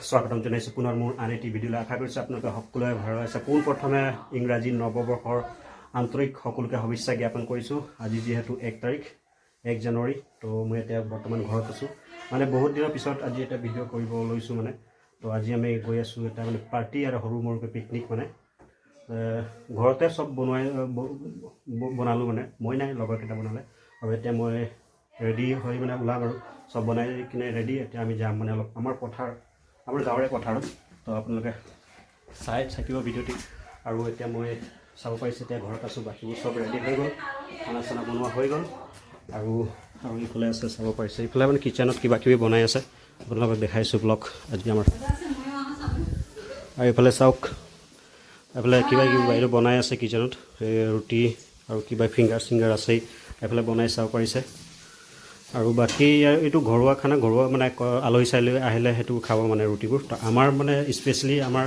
স্বাগতম জনাইছোঁ পুনৰ মোৰ আন এটি ভিডিঅ'লৈ। আশা কৰিছোঁ আপোনালোকে সকলোৱে ভাল আছে। পোনপ্ৰথমে ইংৰাজী নৱবৰ্ষৰ আন্তৰিক সকলোকে শুভেচ্ছা জ্ঞাপন কৰিছোঁ। আজি যিহেতু 1 জানুৱাৰী, তো মই এতিয়া বৰ্তমান ঘৰত আছোঁ। মানে বহুত দিনৰ পিছত আজি এটা ভিডিঅ' কৰিব লৈছোঁ মানে। তো আজি আমি গৈ আছোঁ এটা মানে পাৰ্টি আৰু সৰু মৰুকৈ পিকনিক মানে। ঘৰতে চব বনালোঁ মানে, মই নাই লগৰকেইটা বনালে। আৰু এতিয়া মই ৰেডি হৈ মানে ওলাম আৰু চব বনাই কিনে ৰেডি। এতিয়া আমি যাম মানে অলপ আমাৰ গাঁৱৰে পথাৰত। তো আপোনালোকে চাই থাকিব ভিডিঅ'টি। আৰু এতিয়া মই চাব পাৰিছোঁ এতিয়া ঘৰত আছোঁ, বাকীবোৰ চব ৰেডি হৈ গ'ল, খানা চানা বনোৱা হৈ গ'ল। আৰু এইফালে আছে চাব পাৰিছে, এইফালে মানে কিটচেনত কিবা কিবি বনাই আছে, আপোনালোকক দেখাইছোঁ ব্লগ আজি আমাৰ। আৰু এইফালে চাওক, এইফালে কিবা কিবি বাইদেউ বনাই আছে কিটচেনত, ৰুটি আৰু কিবা ফিংগাৰ চিংগাৰ আছেই, এইফালে বনাই চাব পাৰিছে। আৰু বাকী এইটো ঘৰুৱা খানা, ঘৰুৱা মানে আলহী চালহী আহিলে সেইটো খাব মানে ৰুটিবোৰ। তো আমাৰ মানে স্পেচিয়েলি আমাৰ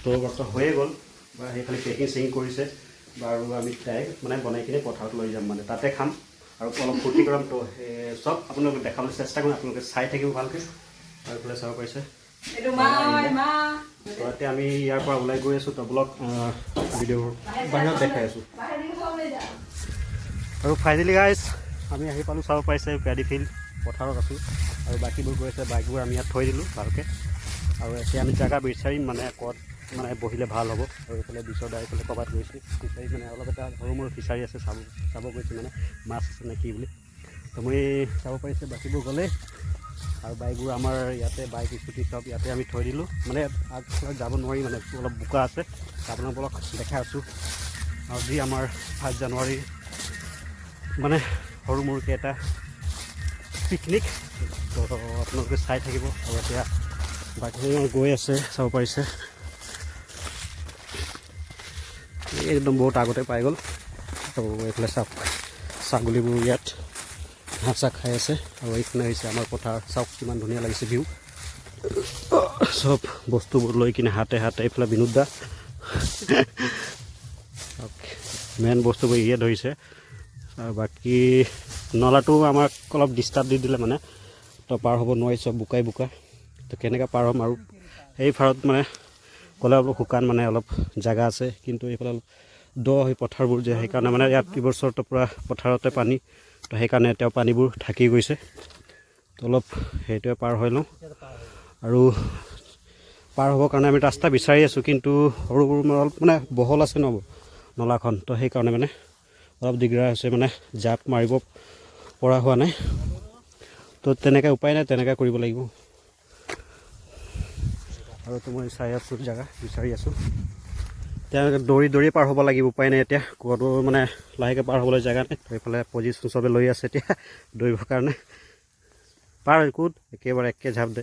তো হৈয়ে গ'ল, বা সেইফালে পেকিং চেকিং কৰিছে বাৰু। আমি ডাইৰেক্ট মানে বনাই কিনে পথাৰত লৈ যাম মানে, তাতে খাম আৰু অলপ ফূৰ্তি কৰাম। তো চব আপোনালোকে দেখাবলৈ চেষ্টা কৰিম, আপোনালোকে চাই থাকিব ভালকৈ। আৰু এইফালে চাব পাৰিছে। তো এতিয়া আমি ইয়াৰ পৰা ওলাই গৈ আছোঁ, তো ব্লগ ভিডিঅ'বোৰ বাহিৰত দেখাই আছোঁ। আৰু ফাইনেলি গাইজ আমি আহি পালোঁ, চাব পাৰিছে পেডি ফিল্ড পথাৰত আছোঁ। আৰু বাকীবোৰ গৈ আছে, বাইকবোৰ আমি ইয়াত থৈ দিলোঁ ভালকৈ। আৰু এতিয়া আমি জেগা বিচাৰিম মানে ক'ত মানে বহিলে ভাল হ'ব। আৰু এইফালে বিচৰ দাই এইফালে ক'ৰবাত গৈছোঁ ফিচাৰী, মানে অলপ এটা সৰু মৰু ফিচাৰী আছে, চাব গৈছোঁ মানে মাছ আছে নে কি বুলি। তো মই চাব পাৰিছে বাকীবোৰ গ'লেই। আৰু বাইকবোৰ আমাৰ ইয়াতে, বাইক স্কুটি চব ইয়াতে আমি থৈ দিলোঁ। মানে আগফালে যাব নোৱাৰি মানে, অলপ বোকা আছে, আপোনালোকক দেখাই আছোঁ। আৰু যি আমাৰ 5 জানুৱাৰী মানে সৰু মৰুকৈ এটা পিকনিক, তো আপোনালোকে চাই থাকিব। আৰু এতিয়া বাকী গৈ আছে, চাব পাৰিছে একদম বহুত আগতে পাই গ'ল। তো এইফালে চাওক, ছাগলীবোৰ ইয়াত ঘাঁহ চাহ খাই আছে। আৰু এইফালে হৈছে আমাৰ পথাৰ, চাওক কিমান ধুনীয়া লাগিছে ভিউ। চব বস্তুবোৰ লৈ কিনে হাতে এইফালে বিনোদ দা মেইন বস্তুবোৰ ইয়ে ধৰিছে। আৰু বাকী নলাটো আমাক অলপ ডিষ্টাৰ্ব দি দিলে মানে, তো পাৰ হ'ব নোৱাৰি, চব বোকাই বোকা। তো কেনেকৈ পাৰ হ'ম। আৰু এই ফাৰত মানে ক'লে অলপ শুকান মানে অলপ জেগা আছে, কিন্তু এইফালে অলপ দ হৈ পথাৰবোৰ যে, সেইকাৰণে মানে ইয়াত এইবছৰটো পূৰা পথাৰতে পানী। তো সেইকাৰণে এতিয়া পানীবোৰ থাকি গৈছে। তো অলপ সেইটোৱে পাৰ হৈ লওঁ। আৰু পাৰ হ'বৰ কাৰণে আমি ৰাস্তা বিচাৰি আছোঁ, কিন্তু সৰুবোৰ অলপ মানে বহল আছে ন নলাখন, তো সেইকাৰণে মানে অলপ দিগদাৰ হৈছে, মানে জাপ মাৰিব পৰা হোৱা নাই। তো তেনেকৈ উপায় নাই, তেনেকৈ কৰিব লাগিব। আৰু তো মই চাই আছোঁ, জেগা বিচাৰি আছোঁ। তেওঁলোকে দৌৰি পাৰ হ'ব লাগিব, উপায় নাই। এতিয়া ক'তো মানে লাহেকৈ পাৰ হ'বলৈ জেগা নাই। তো এইফালে পজিশ্যন চবে লৈ আছে এতিয়া দৌৰিবৰ কাৰণে। পাৰ ক'ত একেবাৰে একে ঝাপ দে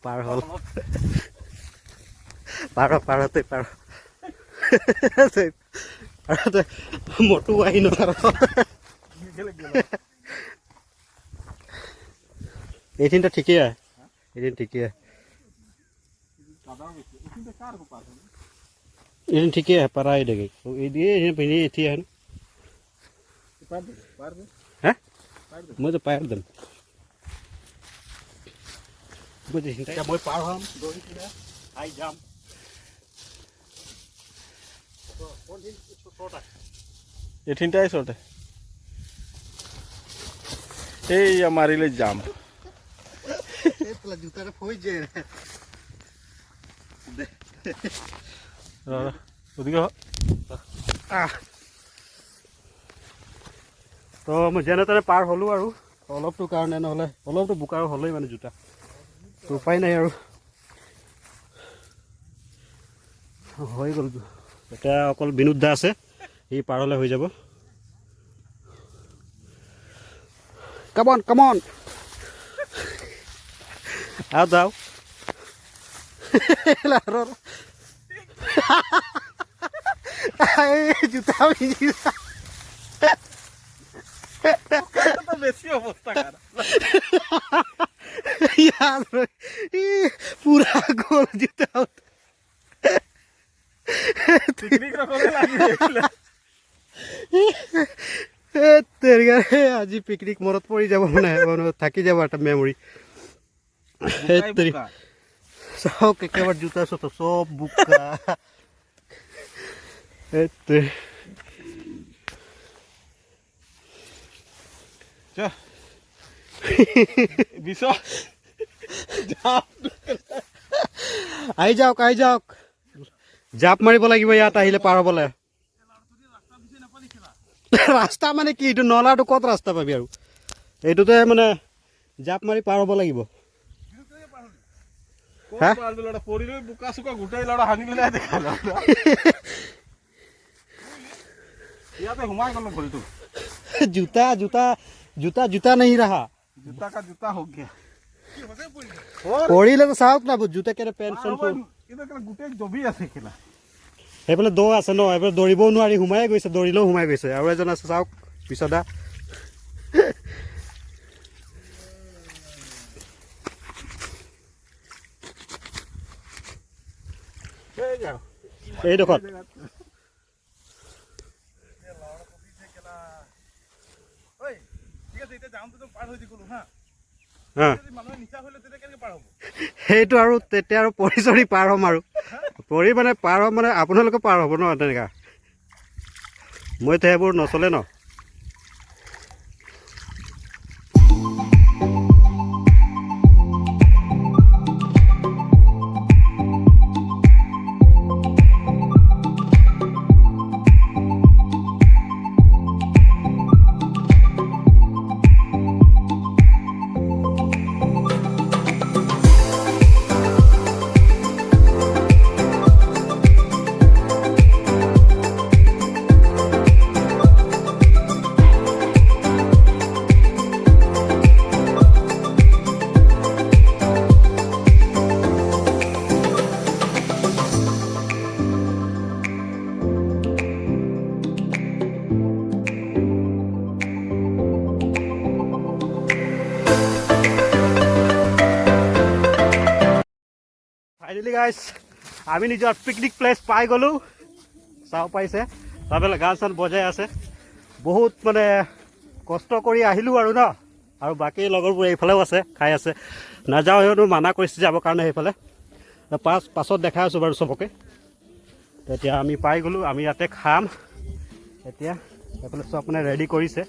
পাৰ হ'ল, পাৰতে মটো আহি নোৱাৰ এইখিনিতে ঠিকেই আহে, এদিন ঠিকেই আহে, এদিন ঠিকেই আহে পাৰা দেখি পিন্ধি এঠি আহে। হ্যাঁ মই তো পাৰ দিম, মই পাৰ হ'ম, দৌৰি কিনে আহি যাম। এইখিনিতে ওচৰতে এইয়া মাৰিলে যাম। জোতাটা ফৈ যায় ওদিকে তো মই যেনে তেনে পাৰ হ'লোঁ। আৰু অলপটো কাৰণে নহ'লে অলপটো বোকাৰ হ'লেই মানে জোতা, তো উপায় নাই আৰু হৈ গ'ল। এতিয়া অকল বিনোদ দা আছে, সি পাৰলৈ হৈ যাব। কামন যাও জোতা বেশি অবস্থা পুৰা গোল জুতা আজি পিকনিক মনত পৰি যাব, মানে থাকি যাব এটা মেমৰি। হেৰি চাওক একেবাৰে জোতা চোতা চব বোকা আহি যাওক জাপ মাৰিব লাগিব ইয়াত আহিলে পাৰ হ'বলৈ ৰাস্তা মানে কি এইটো নলাটো ক'ত ৰাস্তা পাবি আৰু এইটোতে মানে জাপ মাৰি পাৰ হ'ব লাগিব जूता जूता जूता जूता नहीं रहा जूता का जूता हो गया পঢ়িলে চাওক না জোতা কেনে পেণ্ট গোটেই জবি আছে খেলা সেইফালে দ আছে ন এইফালে দৌৰিবও নোৱাৰি সোমাই গৈছে দৌৰিলেও সোমাই গৈছে আৰু এজন আছে চাওক পিছদা এইডোখৰত সেইটো আৰু তেতিয়া আৰু পৰি চৰি পাৰ হ'ম আৰু পৰি মানে পাৰ হ'ম মানে আপোনালোকে পাৰ হ'ব ন তেনেকুৱা মইতো সেইবোৰ নচলে ন ফাইনেলি গাইজ আমি নিজৰ পিকনিক প্লেচ পাই গ'লোঁ চাব পাৰিছে তাৰফালে গান চান বজাই আছে বহুত মানে কষ্ট কৰি আহিলোঁ আৰু ন আৰু বাকী লগৰবোৰ এইফালেও আছে খাই আছে নাযাওঁ সিহঁতো মানা কৰিছে যাবৰ কাৰণে সেইফালে পাছত দেখাই আছোঁ বাৰু চবকে এতিয়া আমি পাই গ'লোঁ আমি ইয়াতে খাম এতিয়া এইফালে চব মানে ৰেডি কৰিছে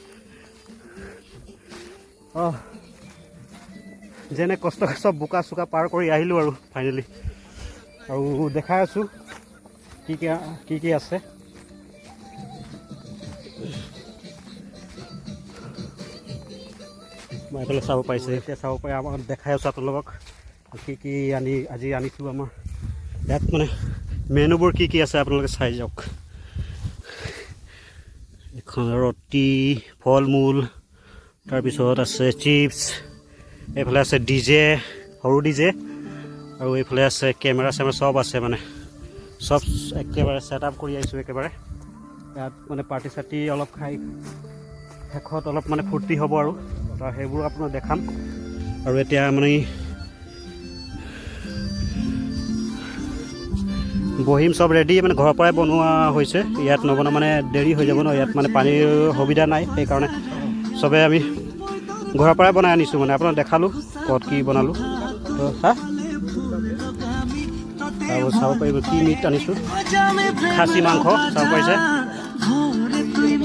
অঁ যেনে কষ্ট চব বোকা চোকা পাৰ কৰি আহিলোঁ আৰু ফাইনেলি আৰু দেখাই আছোঁ কি আছে মই এইফালে চাব পাৰিছোঁ এতিয়া চাব পাৰি আমাক দেখাই আছোঁ আপোনালোকক কি আজি আনিছোঁ আমাৰ ইয়াত মানে মেনুবোৰ কি আছে আপোনালোকে চাই যাওক এখন ৰুটি ফল মূল তাৰপিছত আছে চিপছ এইফালে আছে ডিজে সৰু ডিজে আৰু এইফালে আছে কেমেৰা চেমেৰা চব আছে মানে চব একেবাৰে ছেট আপ কৰি আহিছোঁ একেবাৰে ইয়াত মানে পাৰ্টি চাৰ্টি অলপ খাই শেষত অলপ মানে ফূৰ্তি হ'ব আৰু সেইবোৰ আপোনাক দেখাম আৰু এতিয়া মানে বহিম চব ৰেডি মানে ঘৰৰ পৰাই বনোৱা হৈছে ইয়াত নবনোৱা মানে দেৰি হৈ যাব ন ইয়াত মানে পানীৰ সুবিধা নাই সেইকাৰণে চবে আমি ঘৰৰ পৰাই বনাই আনিছোঁ মানে আপোনাক দেখালোঁ ক'ত কি বনালোঁ তো তাৰপৰা চাব পাৰিব কি মিট আনিছোঁ খাচী মাংস চাব পাৰিছে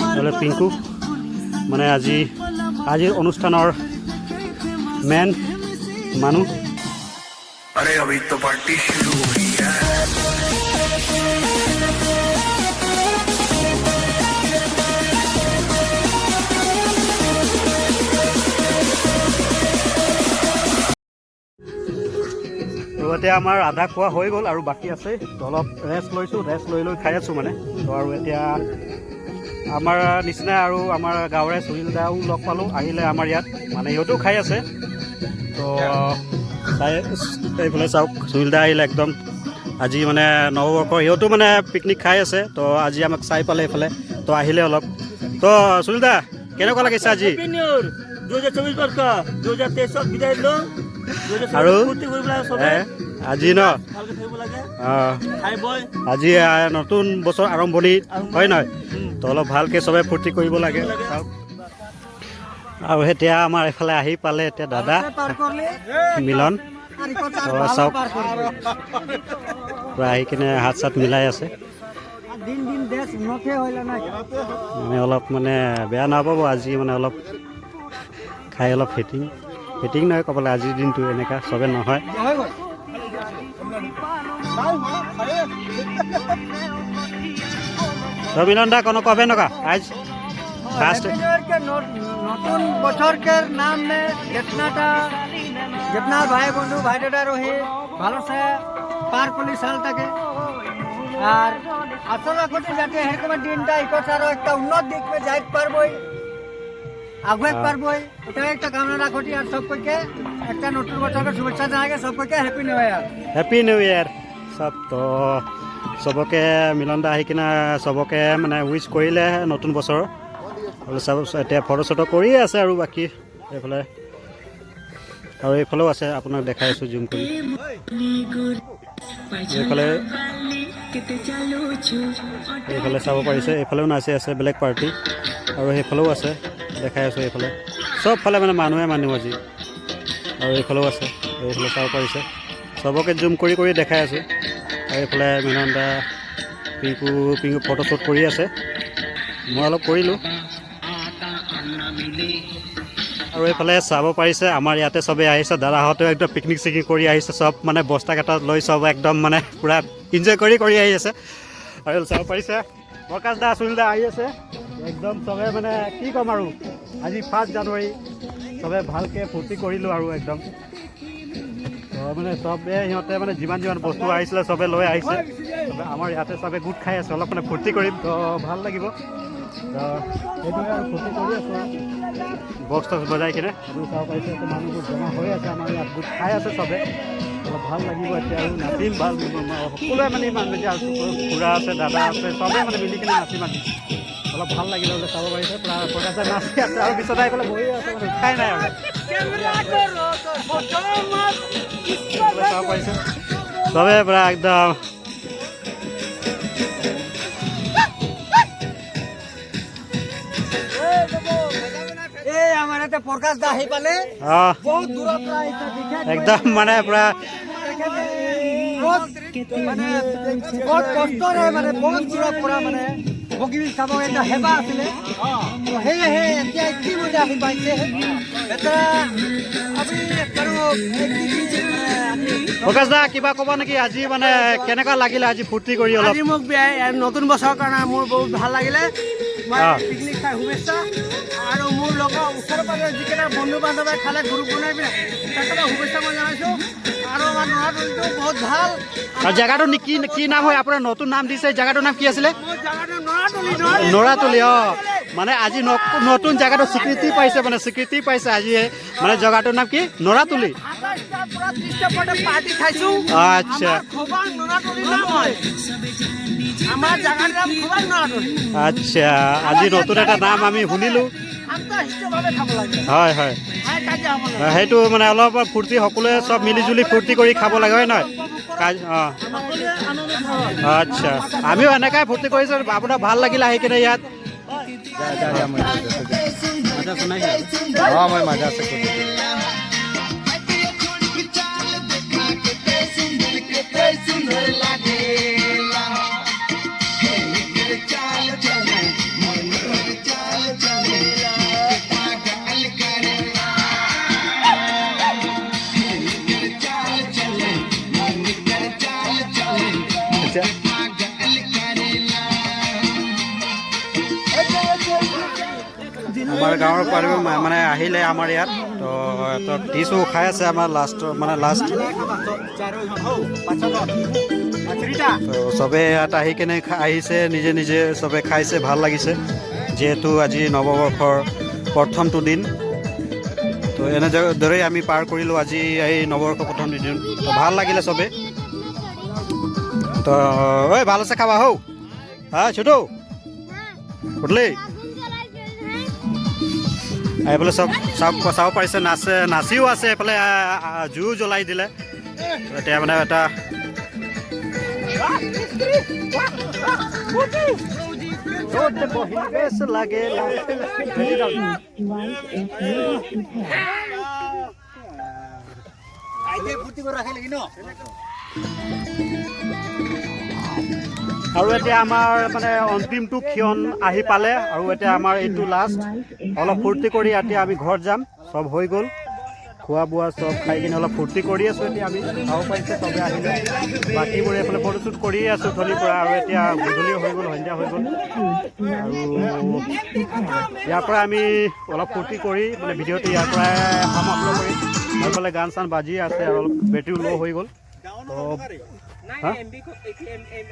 নহ'লে পিংকু মানে আজিৰ অনুষ্ঠানৰ মেইন মানুহ এতিয়া আমাৰ আধা খোৱা হৈ গ'ল আৰু বাকী আছে তো অলপ ৰেষ্ট লৈছোঁ ৰেষ্ট লৈ খাই আছোঁ মানে তো আৰু এতিয়া আমাৰ নিচিনা আৰু আমাৰ গাঁৱৰে সুনীল দাও লগ পালোঁ আহিলে আমাৰ ইয়াত মানে সিহঁতেও খাই আছে তো এইফালে চাওক সুনীল দা আহিলে একদম আজি মানে নৱবৰ্ষৰ সিহঁতো মানে পিকনিক খাই আছে তো আজি আমাক চাই পালে এইফালে তো আহিলে অলপ তো সুনীল দা কেনেকুৱা লাগিছে আজি 2024 বৰ্ষ 2023 বিদায় লো আৰু আজি ন আজি নতুন বছৰ আৰম্ভণি হয় নহয় তো অলপ ভালকৈ চবে ফূৰ্তি কৰিব লাগে আৰু এতিয়া আমাৰ এইফালে আহি পালে এতিয়া দাদা মিলন চাওক পূৰা আহি কিনে হাত চাত মিলাই আছে মানে অলপ মানে বেয়া নাপাব আজি মানে অলপ খাই অলপ ফিটিং নহয় ক'বলৈ আজিৰ দিনটো এনেকুৱা চবে নহয় মিলন দা কোনো কবে নকা আজ फास्ट নতুন বছরকে নাম में जितना भाई बंधु भाई दादा रहे ভালো সে পার করি সালটাকে আর আশা করছি যাতে এরকম দিনটা ইকোসারও একটা উন্নত দিক पे যাইতে পারবই আগুয়াতে পারবই এটাই একটা কামনা রাখছি আর সবকে একটা নতুন বছরের শুভেচ্ছা জানাই সবকে হ্যাপি নিউ ইয়ার সব তো চবকে মিলন দা আহি কিনে চবকে মানে উইচ কৰিলে নতুন বছৰ চব এতিয়া ফটো চটো কৰিয়ে আছে আৰু বাকী এইফালে আৰু এইফালেও আছে আপোনাক দেখাই আছোঁ জুম কৰি এইফালে চাব পাৰিছে এইফালেও নাচি আছে বেলেগ পাৰ্টি আৰু সেইফালেও আছে দেখাই আছোঁ এইফালে চবফালে মানে মানুহ আজি আৰু এইফালেও আছে এইফালে চাব পাৰিছে চবকে জুম কৰি দেখাই আছোঁ আৰু এইফালে মিলন দা পিংকু ফটোশ্বুট কৰি আছে মই অলপ কৰিলোঁ আৰু এইফালে চাব পাৰিছে আমাৰ ইয়াতে চবেই আহিছে দাদাহঁতেও একদম পিকনিক চিকনিক কৰি আহিছে চব মানে বস্তা কেইটা লৈ চব একদম মানে পূৰা ইনজয় কৰি আহি আছে আৰু চাব পাৰিছে প্ৰকাশ দা সুনীল দা আহি আছে একদম চবে মানে কি ক'ম আৰু আজি 5 জানুৱাৰী চবে ভালকৈ ফূৰ্তি কৰিলোঁ আৰু একদম মানে চবে সিহঁতে মানে যিমান বস্তু আহিছিলে চবে লৈ আহিছে চবে আমাৰ ইয়াতে চবে গোট খাই আছে অলপ মানে ফূৰ্তি কৰিম তো ভাল লাগিব এইটোৱে আৰু ফূৰ্তি কৰি আছোঁ বক্স টক্স বজাই কিনে আপুনি চাব পাৰিছে মানুহবোৰ জমা হৈ আছে আমাৰ ইয়াত গোট খাই আছে চবে অলপ ভাল লাগিব এতিয়া আৰু নাচিম ভাল সকলোৱে মানে ইমান খুৰা আছে দাদা আছে চবে মানে মিলি কিনে নাচিম আজি অলপ ভাল লাগিলে বোলে চাব পাৰিছে পূৰা প্ৰকাশে নাচি আছে আৰু পিছত আহি পেলাই বহি আছে মানে উঠাই নাই আৰু চাব পাৰিছে চবে পূৰা একদম আমাৰ একটা প্ৰকাশ দা আহি পালে বহুত দূৰৰ পৰা আহিছে একদম মানে পূৰা বহুত কষ্টৰে মানে বহুত দূৰৰ পৰা মানে বগিবি চাব এটা হেবা আছিলে সেয়েহে এতিয়া ইতিমধ্যে আহি পাইছে এটা আমি প্ৰকাশ দা কিবা ক'ব নেকি আজি মানে কেনেকুৱা লাগিলে আজি ফূৰ্তি কৰি অলপ আজি মোক নতুন বছৰৰ কাৰণে মোৰ বহুত ভাল লাগিলে মই পিকনিক খাই শুভেচ্ছা আৰু মোৰ লগৰ ওচৰে পাজৰে যিকেইটা বন্ধু বান্ধৱে খালে গ্ৰুপ বনাই পিনে তেখেতক শুভেচ্ছা মই জনাইছোঁ আৰু আমাৰ নৰাতলিটো বহুত ভাল আৰু জেগাটো কি নাম হয় আপোনাৰ নতুন নাম দিছে জেগাটোৰ নাম কি আছিলে মোৰ জেগাটো নৰাতলি মানে আজি নতুন জেগাটো স্বীকৃতি পাইছে আজি মানে জেগাটোৰ নাম কি নৰাতলি পাৰ্টি খাইছোঁ আচ্ছা আমাৰ জেগাৰ নাম খোবাং নৰাতলি আচ্ছা আজি নতুন এটা নাম আমি শুনিলোঁ হয় সেইটো মানে অলপ ফূৰ্তি সকলোৱে চব মিলিজুলি ফূৰ্তি কৰি খাব লাগে হয় নহয় আচ্ছা আমিও এনেকৈ ফূৰ্তি কৰিছোঁ আপোনাৰ ভাল লাগিলে আহি কিনে ইয়াত মই মাজা আছে আমাৰ গাঁৱৰ পাৰিব মানে আহিলে আমাৰ ইয়াত তো টিচু খাই আছে আমাৰ লাষ্ট তো চবে ইয়াত আহি কেনে আহিছে নিজে চবে খাইছে ভাল লাগিছে যিহেতু আজি নৱবৰ্ষৰ প্ৰথমটো দিন তো এনেদৰেই আমি পাৰ কৰিলোঁ আজি এই নৱবৰ্ষৰ প্ৰথম দিন তো ভাল লাগিলে চবে তো ঐ ভাল আছে খাবা হৌ হা ছোটো উঠলি এইফালে চব চাব পাৰিছে নাচিও আছে এইফালে জুইও জ্বলাই দিলে এতিয়া মানে এটা য'ত বহিল বেছ লাগে আৰু এতিয়া আমাৰ মানে অন্তিমটো ক্ষণ আহি পালে আৰু এতিয়া আমাৰ এইটো লাষ্ট অলপ ফূৰ্তি কৰি এতিয়া আমি ঘৰত যাম চব হৈ গ'ল খোৱা বোৱা চব খাই কিনে অলপ ফূৰ্তি কৰি আছোঁ এতিয়া আমি চাব পাৰিছোঁ চবে আহিলে বাকীবোৰে এইফালে ফটোশ্বুট কৰিয়ে আছোঁ থলীৰ পৰা আৰু এতিয়া গধূলি হৈ গ'ল সন্ধিয়া হৈ গ'ল আৰু ইয়াৰ পৰা আমি অলপ ফূৰ্তি কৰি মানে ভিডিঅ'টো ইয়াৰ পৰাই সমাপ্ত কৰি এইফালে গান চান বাজি আছে আৰু অলপ বেটেৰীও ল' হৈ গ'ল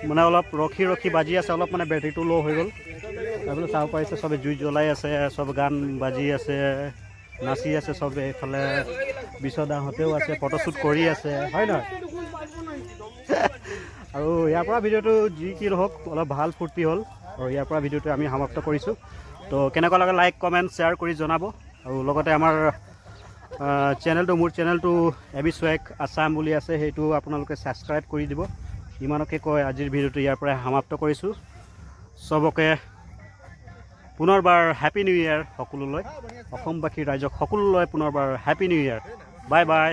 মানে অলপ ৰখি বাজি আছে অলপ মানে বেটেৰীটো ল' হৈ গ'ল তাৰপিছত চাব পাৰিছে চবে জুই জ্বলাই আছে চব গান বাজি আছে নাচি আছে চবে এইফালে বিশ্বদাহঁতেও আছে ফটোশ্বুট কৰি আছে হয় নহয় আৰু ইয়াৰ পৰা ভিডিঅ'টো যি কি নহওক অলপ ভাল ফূৰ্তি হ'ল আৰু ইয়াৰ পৰা ভিডিঅ'টো আমি সমাপ্ত কৰিছোঁ তো কেনেকুৱা লাগে লাইক কমেণ্ট শ্বেয়াৰ কৰি জনাব আৰু লগতে আমাৰ চেনেলটো মোৰ চেনেলটো এবি স্ৱেগ আছাম বুলি আছে সেইটো আপোনালোকে ছাবস্ক্ৰাইব কৰি দিব ইমানকে কৈ আজিৰ ভিডিঅ'টো ইয়াৰ পৰাই সমাপ্ত কৰিছোঁ চবকে পুনৰবাৰ হেপী নিউ ইয়েৰ সকলোলৈ অসমবাসী ৰাইজক সকলোলৈ পুনৰবাৰ happy new year bye bye